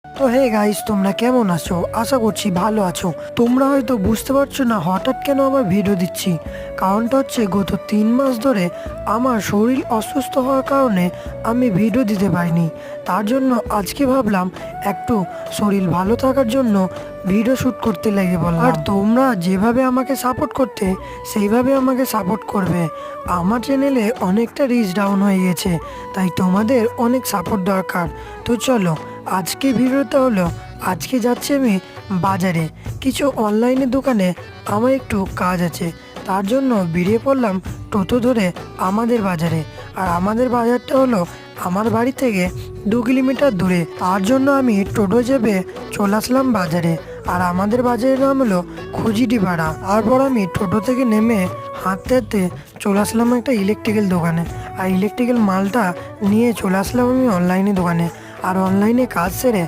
তো hey guys, তোমরা কেমন আছো? আশা করছি ভালো আছো। তোমরা হয়তো বুঝতে পারছো না হঠাৎ কেন আবার ভিডিও দিচ্ছি। কারণটা হচ্ছে গত 3 মাস ধরে আমার শরীর অসুস্থ হওয়ার কারণে আমি ভিডিও দিতে পারিনি। তার জন্য আজকে ভাবলাম একটু শরীর ভালো থাকার জন্য ভিডিও শ্যুট করতে লেগে বললাম। আর তোমরা যেভাবে আমাকে সাপোর্ট করতে সেইভাবে আমাকে সাপোর্ট করবে। আমার চ্যানেলে অনেকটা রিচ ডাউন হয়ে গেছে, তাই তোমাদের অনেক সাপোর্ট দরকার। তো চলো, আজকে ভিডিওটা হলো আজকে যাচ্ছি আমি বাজারে, কিছু অনলাইনের দোকানে আমার একটু কাজ আছে। তার জন্য বেরিয়ে পড়লাম টোটো ধরে আমাদের বাজারে। আর আমাদের বাজারটা হলো আমার বাড়ি থেকে 2 কিলোমিটার দূরে। তার জন্য আমি টোটো চেপে চলে আসলাম বাজারে। আর আমাদের বাজারের নাম হলো খুজিডিপাড়া। তারপর আমি টোটো থেকে নেমে হাঁটতে হাঁটতে চলে আসলাম একটা ইলেকট্রিক্যাল দোকানে। আর ইলেকট্রিক্যাল মালটা নিয়ে চলে আসলাম আমি অনলাইনে দোকানে। আর অনলাইনে কাজ সেরে